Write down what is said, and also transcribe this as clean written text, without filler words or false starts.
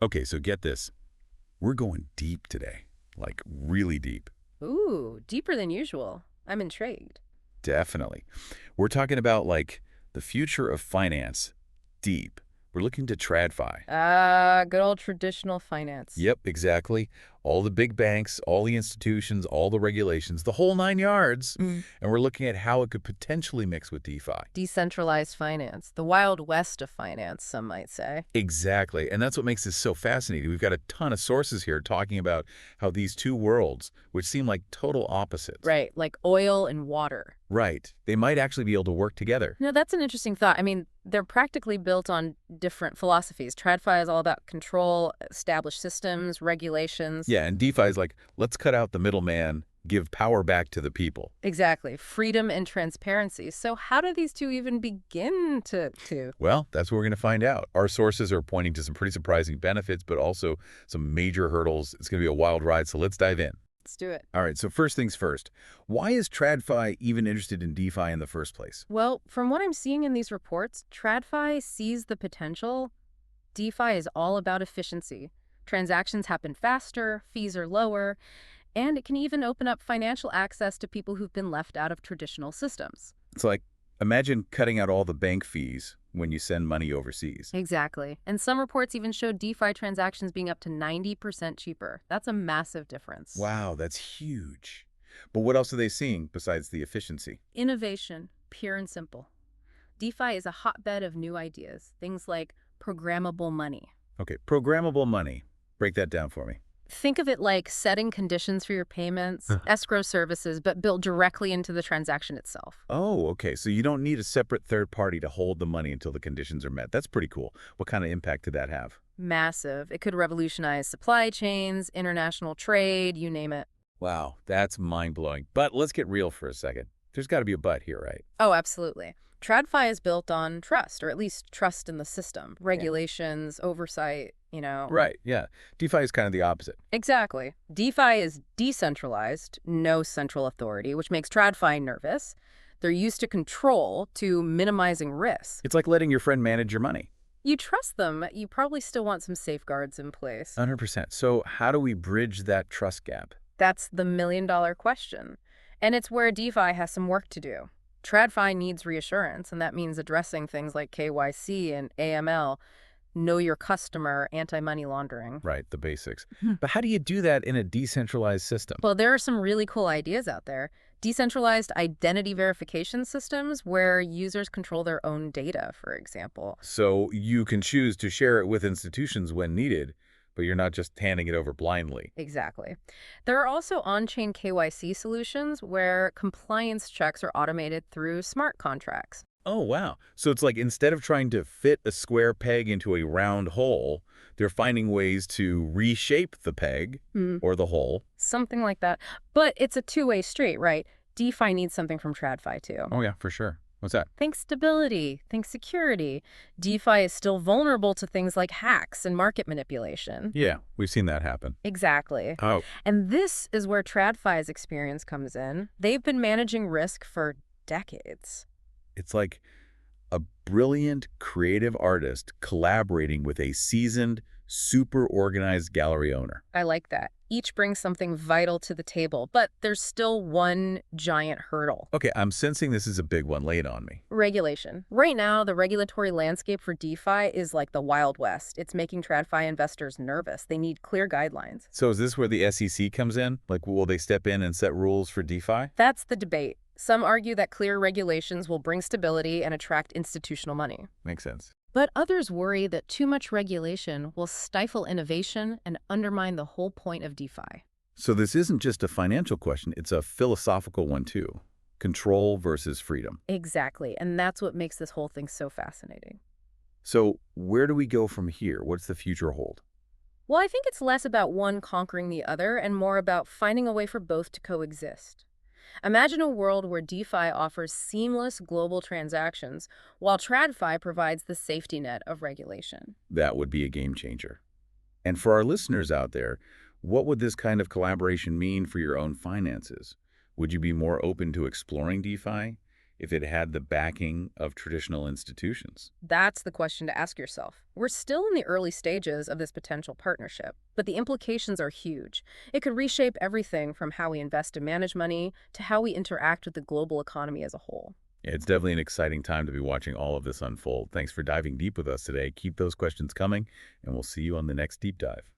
Okay, so get this. We're going deep today, like really deep. Ooh, deeper than usual. I'm intrigued. Definitely. We're talking about like the future of finance, deep. We're looking to TradFi. Ah, good old traditional finance. Yep, exactly. All the big banks, all the institutions, all the regulations, the whole nine yards. Mm. And we're looking at how it could potentially mix with DeFi. Decentralized finance, the wild west of finance, some might say. Exactly. And that's what makes this so fascinating. We've got a ton of sources here talking about how these two worlds, which seem like total opposites, Right, like oil and water. right, they might actually be able to work together. No, that's an interesting thought. I mean, they're practically built on different philosophies. TradFi is all about control, established systems, regulations. Yeah, and DeFi is like, let's cut out the middleman, give power back to the people. Exactly. Freedom and transparency. So how do these two even begin to? Well, that's what we're going to find out. Our sources are pointing to some pretty surprising benefits, but also some major hurdles. It's going to be a wild ride, so let's dive in. Let's do it. All right, so first things first. Why is TradFi even interested in DeFi in the first place? Well, from what I'm seeing in these reports, TradFi sees the potential. DeFi is all about efficiency. Transactions happen faster, fees are lower, and it can even open up financial access to people who've been left out of traditional systems. It's like, imagine cutting out all the bank fees when you send money overseas. Exactly. And some reports even showed DeFi transactions being up to 90% cheaper. That's a massive difference. Wow, that's huge. But what else are they seeing besides the efficiency? Innovation, pure and simple. DeFi is a hotbed of new ideas, things like programmable money. Okay, programmable money. Break that down for me. Think of it like setting conditions for your payments, escrow services, but built directly into the transaction itself. Oh, okay. So you don't need a separate third party to hold the money until the conditions are met. That's pretty cool. What kind of impact did that have? Massive. It could revolutionize supply chains, international trade, you name it. Wow, that's mind-blowing. But let's get real for a second. There's got to be a but here, right? Oh, absolutely. TradFi is built on trust, or at least trust in the system, Yeah. regulations, oversight. Right, yeah. DeFi is kind of the opposite. Exactly. DeFi is decentralized, no central authority, which makes TradFi nervous. They're used to control, to minimizing risk. It's like letting your friend manage your money. You trust them, you probably still want some safeguards in place. 100%. So how do we bridge that trust gap? That's the million-dollar question. And it's where DeFi has some work to do. TradFi needs reassurance, and that means addressing things like KYC and AML, know your customer, anti-money laundering. Right, the basics. Hmm. But how do you do that in a decentralized system? Well, there are some really cool ideas out there. Decentralized identity verification systems where users control their own data, for example. So you can choose to share it with institutions when needed, but you're not just handing it over blindly. Exactly. There are also on-chain KYC solutions where compliance checks are automated through smart contracts. Oh, wow. So it's like instead of trying to fit a square peg into a round hole, they're finding ways to reshape the peg Hmm. or the hole. Something like that. But it's a two-way street, right? DeFi needs something from TradFi too. Oh, yeah, for sure. What's that? Think stability, think security. DeFi is still vulnerable to things like hacks and market manipulation. Yeah, we've seen that happen. Exactly. Oh, And this is where TradFi's experience comes in. They've been managing risk for decades. it's like a brilliant creative artist collaborating with a seasoned, super organized gallery owner. I like that. Each brings something vital to the table, but there's still one giant hurdle. Okay, I'm sensing this is a big one. Lay it on me. Regulation. Right now, the regulatory landscape for DeFi is like the Wild West. It's making TradFi investors nervous. They need clear guidelines. So is this where the SEC comes in? Like, will they step in and set rules for DeFi? That's the debate. Some argue that clear regulations will bring stability and attract institutional money. Makes sense. But others worry that too much regulation will stifle innovation and undermine the whole point of DeFi. So this isn't just a financial question, it's a philosophical one too. Control versus freedom. Exactly, and that's what makes this whole thing so fascinating. So where do we go from here? What's the future hold? Well, I think it's less about one conquering the other and more about finding a way for both to coexist. Imagine a world where DeFi offers seamless global transactions, while TradFi provides the safety net of regulation. That would be a game changer. And for our listeners out there, what would this kind of collaboration mean for your own finances? Would you be more open to exploring DeFi, if it had the backing of traditional institutions. That's the question to ask yourself. We're still in the early stages of this potential partnership, but the implications are huge. It could reshape everything from how we invest and manage money to how we interact with the global economy as a whole. Yeah, it's definitely an exciting time to be watching all of this unfold. Thanks for diving deep with us today. Keep those questions coming, and we'll see you on the next deep dive.